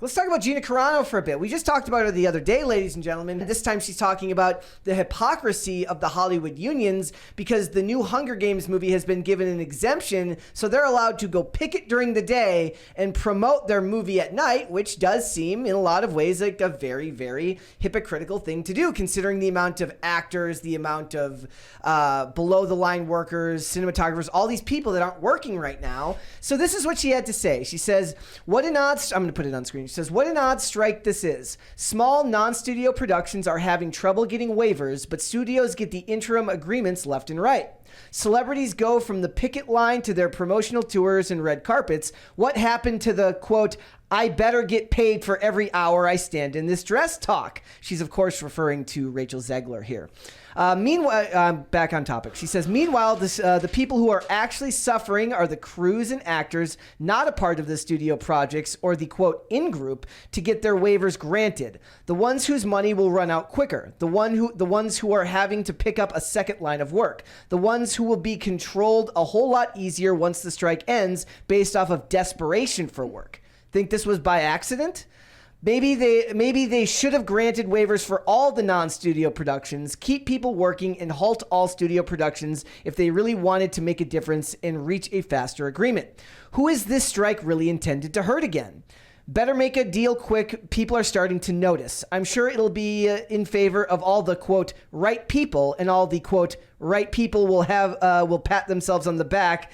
Let's talk about Gina Carano for a bit. We just talked about her the other day, ladies and gentlemen. This time she's talking about the hypocrisy of the Hollywood unions because the new Hunger Games movie has been given an exemption, so they're allowed to go picket during the day and promote their movie at night, which does seem in a lot of ways like a very, very hypocritical thing to do, considering the amount of actors, the amount of below-the-line workers, cinematographers, all these people that aren't working right now. So this is what she had to say. She says, what an odd... I'm going to put it on screen. She says, what an odd strike this is. Small non-studio productions are having trouble getting waivers, but studios get the interim agreements left and right. Celebrities go from the picket line to their promotional tours and red carpets. What happened to the, quote, I better get paid for every hour I stand in this dress talk? She's, of course, referring to Rachel Zegler here. Meanwhile, back on topic. She says, meanwhile, the people who are actually suffering are the crews and actors not a part of the studio projects or the, quote, in-group to get their waivers granted. The ones whose money will run out quicker. The ones who are having to pick up a second line of work. The ones who will be controlled a whole lot easier once the strike ends based off of desperation for work. Think this was by accident? Maybe they should have granted waivers for all the non-studio productions, keep people working, and halt all studio productions if they really wanted to make a difference and reach a faster agreement. Who is this strike really intended to hurt again? Better make a deal quick. People are starting to notice. I'm sure it'll be in favor of all the, quote, right people, and all the, quote, right people will pat themselves on the back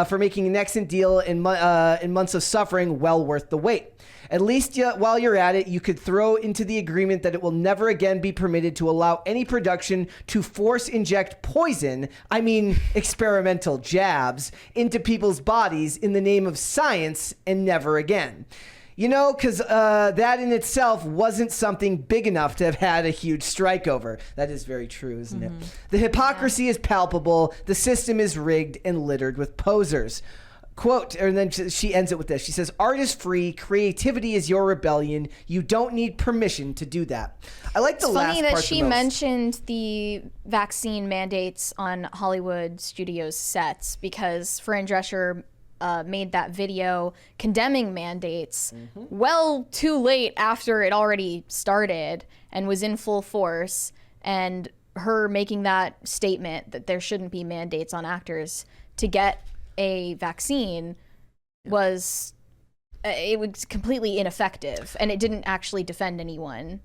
for making an excellent deal in months of suffering well worth the wait. At least while you're at it, you could throw into the agreement that it will never again be permitted to allow any production to force inject poison, I mean experimental jabs, into people's bodies in the name of science, and never again. You know, because that in itself wasn't something big enough to have had a huge strike over. That is very true, isn't it? The hypocrisy is palpable. The system is rigged and littered with posers. Quote, and then she ends it with this. She says, art is free. Creativity is your rebellion. You don't need permission to do that. I like the last part the most. It's funny that she mentioned the vaccine mandates on Hollywood studios sets because Fran Drescher made that video condemning mandates well too late after it already started and was in full force. And her making that statement that there shouldn't be mandates on actors to get a vaccine was completely ineffective, and it didn't actually defend anyone.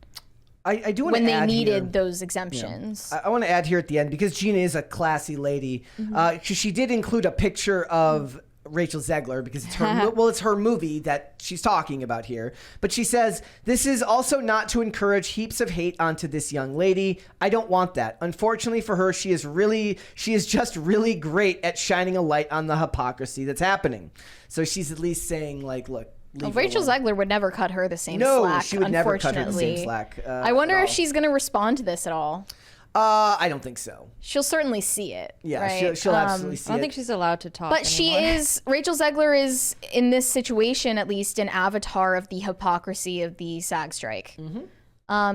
I do want to when add they needed here, those exemptions. I want to add here at the end, because Gina is a classy lady. She did include a picture of Rachel Zegler because it's her it's her movie that she's talking about here. But she says, this is also not to encourage heaps of hate onto this young lady. I don't want that. Unfortunately for her, she is just really great at shining a light on the hypocrisy that's happening. So she's at least saying, like, look, Rachel Zegler would never cut her the same slack. No, she would never cut her the same slack. I wonder if she's going to respond to this at all. I don't think so. She'll certainly see it. Yeah, right? she'll absolutely see it. I don't think she's allowed to talk But anymore. Rachel Zegler is, in this situation, at least an avatar of the hypocrisy of the SAG strike.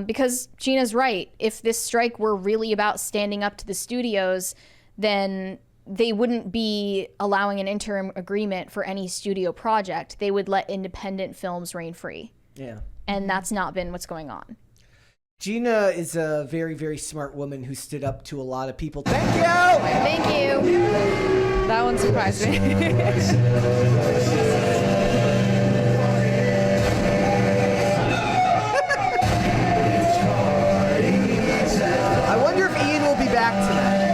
Because Gina's right. If this strike were really about standing up to the studios, then they wouldn't be allowing an interim agreement for any studio project. They would let independent films reign free. Yeah. And that's not been what's going on. Gina is a very, very smart woman who stood up to a lot of people. Thank you! Thank you. That one surprised me. I wonder if Ian will be back tonight.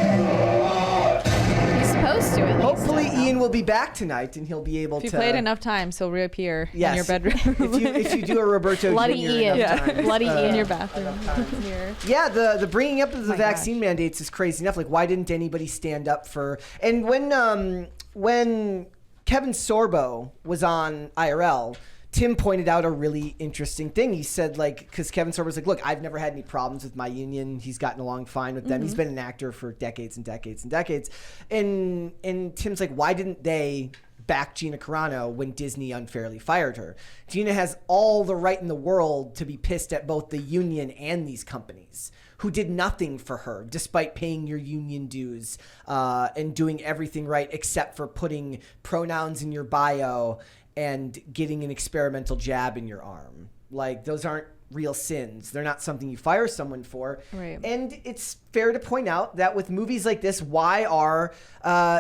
He's supposed to, at least. Hopefully Ian will be back tonight and he'll be able If you to... played enough times, he'll reappear in your bedroom. if you do a Roberto Bloody Jr. Ian. enough times. Bloody Ian in your bathroom. Here. Yeah, the bringing up of the vaccine mandates is crazy enough. Like, why didn't anybody stand up for... And when Kevin Sorbo was on IRL, Tim pointed out a really interesting thing. He said, like, because Kevin Sorbo's like, look, I've never had any problems with my union. He's gotten along fine with them. He's been an actor for decades and decades and decades. And Tim's like, why didn't they back Gina Carano when Disney unfairly fired her? Gina has all the right in the world to be pissed at both the union and these companies who did nothing for her despite paying your union dues and doing everything right except for putting pronouns in your bio and getting an experimental jab in your arm. Like, those aren't real sins. They're not something you fire someone for. Right. And it's fair to point out that with movies like this, why are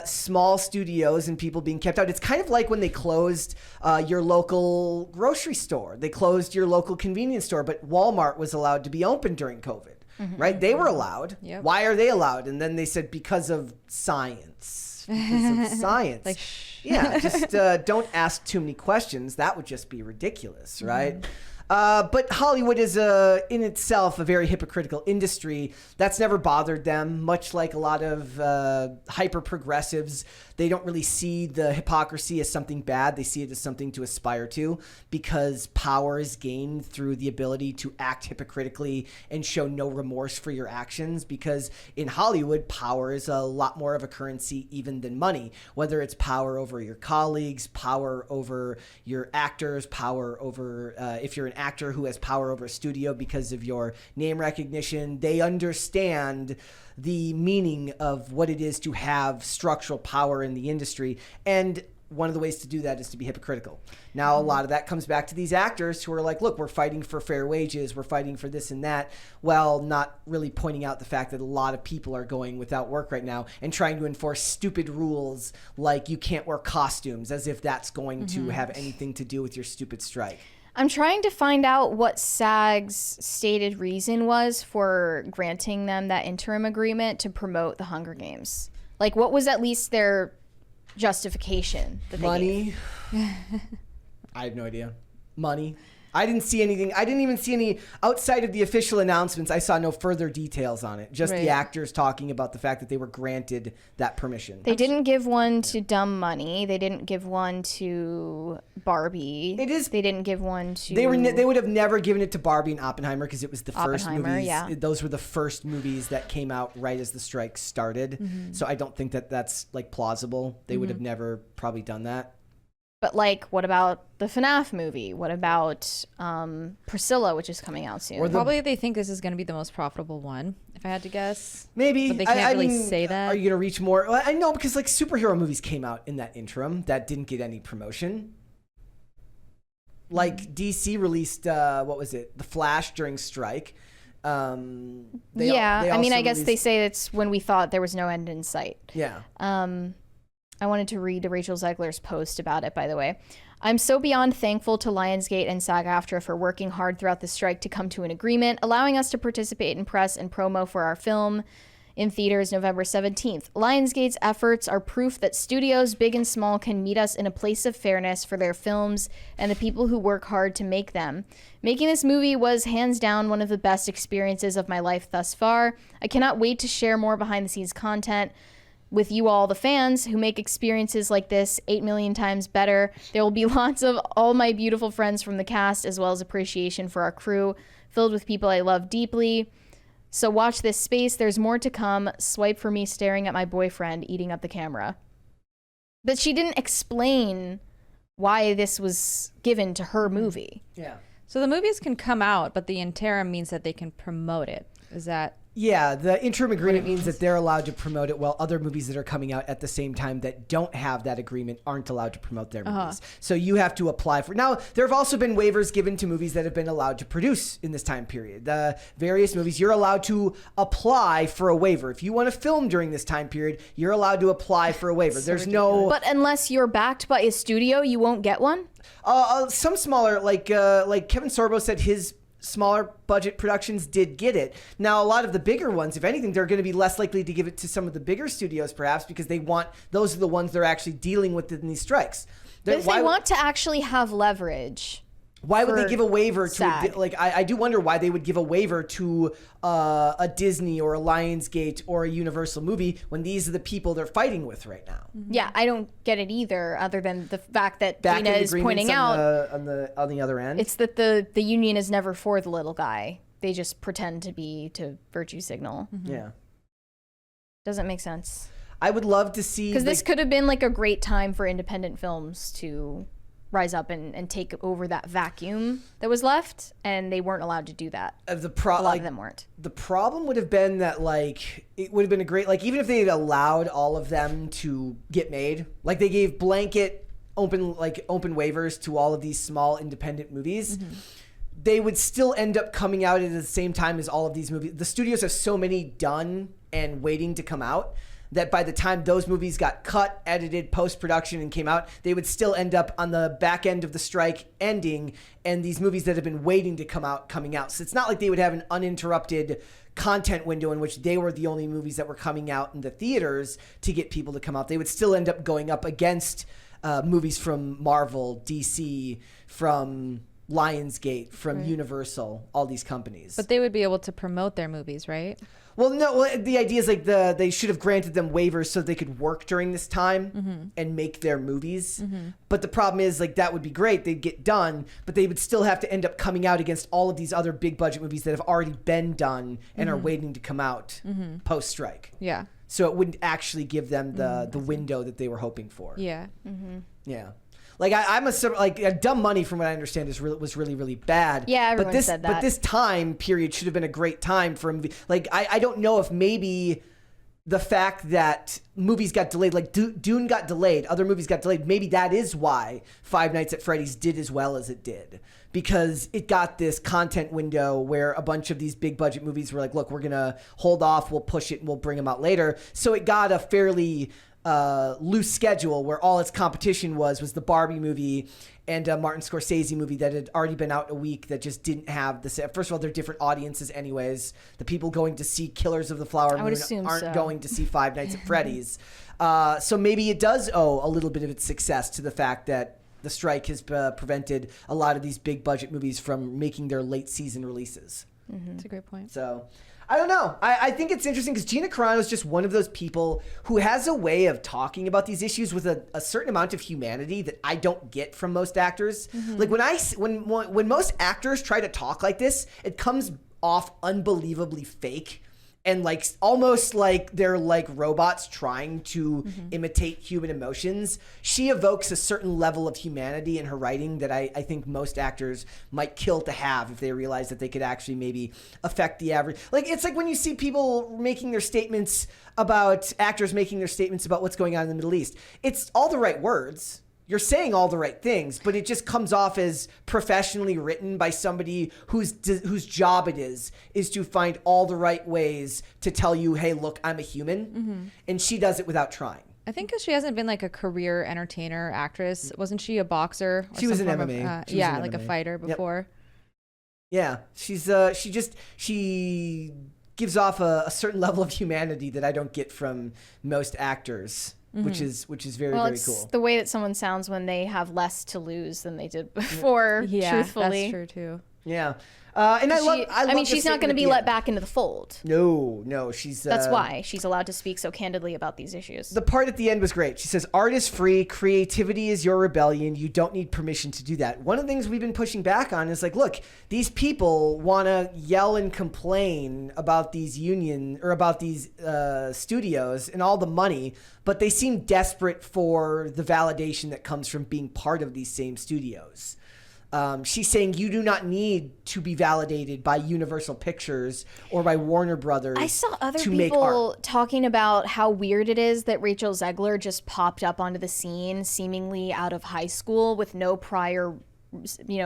small studios and people being kept out? It's kind of like when they closed your local grocery store. They closed your local convenience store, but Walmart was allowed to be open during COVID, right? They were allowed. Yep. Why are they allowed? And then they said, because of science. Because of science. Like, Yeah, just don't ask too many questions. That would just be ridiculous, right? But Hollywood is in itself a very hypocritical industry. That's never bothered them, much like a lot of hyper-progressives. They don't really see the hypocrisy as something bad. They see it as something to aspire to, because power is gained through the ability to act hypocritically and show no remorse for your actions, because in Hollywood, power is a lot more of a currency even than money, whether it's power over your colleagues, power over your actors, power over if you're an actor who has power over a studio because of your name recognition. They understand the meaning of what it is to have structural power in the industry, and one of the ways to do that is to be hypocritical. Now, a lot of that comes back to these actors who are like, look, we're fighting for fair wages, we're fighting for this and that, while not really pointing out the fact that a lot of people are going without work right now and trying to enforce stupid rules like you can't wear costumes, as if that's going to have anything to do with your stupid strike. I'm trying to find out what SAG's stated reason was for granting them that interim agreement to promote the Hunger Games. Like, what was at least their justification that they Money. I have no idea. Money. I didn't see anything. I didn't even see any outside of the official announcements. I saw no further details on it. Just the actors talking about the fact that they were granted that permission. They didn't give one to Dumb Money. They didn't give one to Barbie. They didn't give one to. They would have never given it to Barbie and Oppenheimer because it was the first movies. Yeah. Those were the first movies that came out right as the strike started. So I don't think that that's like plausible. They would have never probably done that. But, like, what about the FNAF movie? What about Priscilla, which is coming out soon? Probably they think this is going to be the most profitable one, if I had to guess. Maybe. But they can't really say that. Are you going to reach more? Well, I know, because, like, superhero movies came out in that interim that didn't get any promotion. Like, DC released, what was it? The Flash during strike. I guess they say it's when we thought there was no end in sight. Yeah. I wanted to read Rachel Zegler's post about it, by the way. I'm so beyond thankful to Lionsgate and SAG-AFTRA for working hard throughout the strike to come to an agreement, allowing us to participate in press and promo for our film in theaters November 17th. Lionsgate's efforts are proof that studios, big and small, can meet us in a place of fairness for their films and the people who work hard to make them. Making this movie was hands down one of the best experiences of my life thus far. I cannot wait to share more behind-the-scenes content with you all, the fans, who make experiences like this 8 million times better. There will be lots of all my beautiful friends from the cast, as well as appreciation for our crew, filled with people I love deeply. So watch this space. There's more to come. Swipe for me staring at my boyfriend eating up the camera. But she didn't explain why this was given to her movie. Yeah. So the movies can come out, but the interim means that they can promote it. Is that... Yeah, the interim agreement means that they're allowed to promote it, while other movies that are coming out at the same time that don't have that agreement aren't allowed to promote their movies. So you have to apply for. Now, there have also been waivers given to movies that have been allowed to produce in this time period. The various movies, you're allowed to apply for a waiver. If you want to film during this time period, you're allowed to apply for a waiver. There's no... But unless you're backed by a studio, you won't get one? Some smaller, like Kevin Sorbo said, his smaller budget productions did get it. Now, a lot of the bigger ones, if anything, they're going to be less likely to give it to some of the bigger studios, perhaps, because those are the ones they're actually dealing with in these strikes. But if they want to actually have leverage, why would they give a waiver to SAG? I do wonder why they would give a waiver to a Disney or a Lionsgate or a Universal movie when these are the people they're fighting with right now. Yeah, I don't get it either, other than the fact that Back Gina in is pointing out on the other end. it's that the union is never for the little guy. They just pretend to be to virtue signal. Yeah. Doesn't make sense. I would love to see... Because this could have been like a great time for independent films to rise up and take over that vacuum that was left, and they weren't allowed to do that. A lot of them weren't. The problem would have been that, like, it would have been a great, like, even if they had allowed all of them to get made, like they gave blanket open waivers to all of these small independent movies, they would still end up coming out at the same time as all of these movies. The studios have so many done and waiting to come out that by the time those movies got cut, edited, post-production, and came out, they would still end up on the back end of the strike ending, and these movies that have been waiting to come out, coming out. So it's not like they would have an uninterrupted content window in which they were the only movies that were coming out in the theaters to get people to come out. They would still end up going up against movies from Marvel, DC, from Lionsgate, from Universal, all these companies. But they would be able to promote their movies, right? Well, no. Well, the idea is like they should have granted them waivers so they could work during this time and make their movies. But the problem is like that would be great. They'd get done, but they would still have to end up coming out against all of these other big budget movies that have already been done and are waiting to come out post strike. Yeah. So it wouldn't actually give them the window that they were hoping for. Yeah. Yeah. Like I'm dumb money from what I understand was really, really bad. Yeah, everyone said that. But this time period should have been a great time for a movie. Like I don't know if maybe the fact that movies got delayed, like Dune got delayed, other movies got delayed. Maybe that is why Five Nights at Freddy's did as well as it did, because it got this content window where a bunch of these big budget movies were like, look, we're gonna hold off, we'll push it, and we'll bring them out later. So it got a fairly loose schedule where all its competition was the Barbie movie and a Martin Scorsese movie that had already been out a week that just didn't have the first of all, they're different audiences anyways. The people going to see Killers of the Flower Moon aren't going to see Five Nights at Freddy's. So maybe it does owe a little bit of its success to the fact that the strike has prevented a lot of these big budget movies from making their late season releases. That's a great point. So I don't know. I think it's interesting because Gina Carano is just one of those people who has a way of talking about these issues with a certain amount of humanity that I don't get from most actors. Like when most actors try to talk like this, it comes off unbelievably fake. And like almost like they're like robots trying to imitate human emotions. She evokes a certain level of humanity in her writing that I think most actors might kill to have if they realize that they could actually maybe affect the average. Like it's like when you see people making their statements about actors making their statements about what's going on in the Middle East. It's all the right words. You're saying all the right things, but it just comes off as professionally written by somebody whose job it is to find all the right ways to tell you, hey, look, I'm a human. And she does it without trying. I think because she hasn't been like a career entertainer, actress. Wasn't she a boxer? She was an MMA. A fighter before. Yep. Yeah, she gives off a certain level of humanity that I don't get from most actors. Which is very, very it's cool. The way that someone sounds when they have less to lose than they did before. Truthfully, that's true too. Yeah, and I mean, she's not going to be let back into the fold. No, she's. That's why she's allowed to speak so candidly about these issues. The part at the end was great. She says, "Art is free. Creativity is your rebellion. You don't need permission to do that." One of the things we've been pushing back on is like, look, these people want to yell and complain about these studios and all the money, but they seem desperate for the validation that comes from being part of these same studios. She's saying you do not need to be validated by Universal Pictures or by Warner Brothers. I saw other people talking about how weird it is that Rachel Zegler just popped up onto the scene seemingly out of high school with no prior,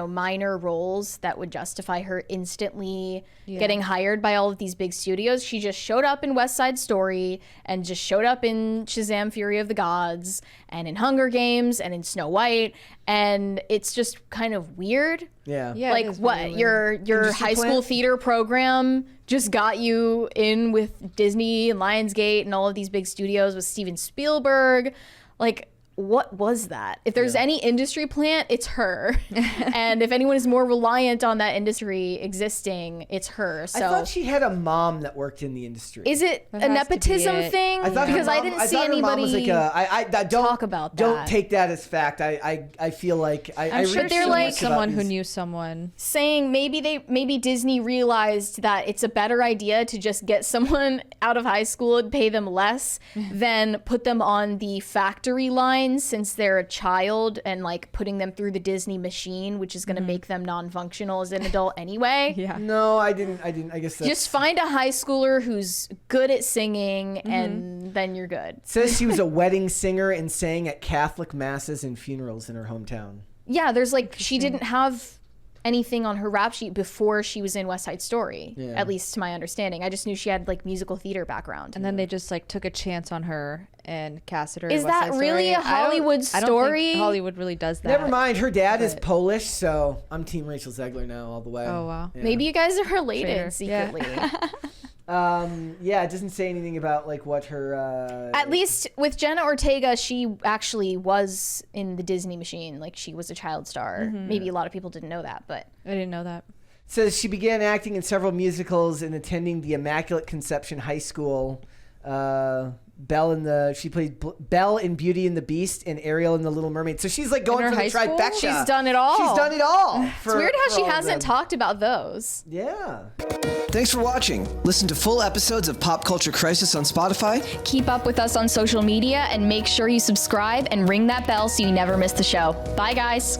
minor roles that would justify her instantly getting hired by all of these big studios. She just showed up in West Side Story and just showed up in Shazam! Fury of the Gods and in Hunger Games and in Snow White, and it's just kind of weird. Yeah. Like what your high school theater program just got you in with Disney and Lionsgate and all of these big studios with Steven Spielberg. Like, what was that? If there's any industry plant, it's her. And if anyone is more reliant on that industry existing, it's her. So I thought she had a mom that worked in the industry. Is it a nepotism thing? Because I didn't see anybody talk about that. Don't take that as fact. I feel like I'm sure they're like someone who knew someone saying maybe Disney realized that it's a better idea to just get someone out of high school and pay them less than put them on the factory line lines since they're a child and like putting them through the Disney machine, which is going to make them non-functional as an adult anyway. Yeah. No, I didn't. I guess that's... Just find a high schooler who's good at singing and then you're good. Says she was a wedding singer and sang at Catholic masses and funerals in her hometown. Yeah, there's like, she didn't have anything on her rap sheet before she was in West Side Story, at least to my understanding. I just knew she had like musical theater background. And then they just like took a chance on her and casted her. Is in West that Side really Story. a Hollywood I don't story? think Hollywood really does that. Never mind. Her dad is Polish, so I'm Team Rachel Zegler now all the way. Oh, wow. Yeah. Maybe you guys are related Traitor. secretly. Yeah, it doesn't say anything about like what her. At least with Jenna Ortega, she actually was in the Disney machine. Like she was a child star. Maybe a lot of people didn't know that, but I didn't know that. Says she began acting in several musicals and attending the Immaculate Conception High School. She played Belle in Beauty and the Beast and Ariel in The Little Mermaid. So she's like going her for the high school? trifecta. she's done it all. She's done it all. It's weird how she hasn't talked about those. Yeah. Thanks for watching. Listen to full episodes of Pop Culture Crisis on Spotify. Keep up with us on social media and make sure you subscribe and ring that bell so you never miss the show. Bye, guys.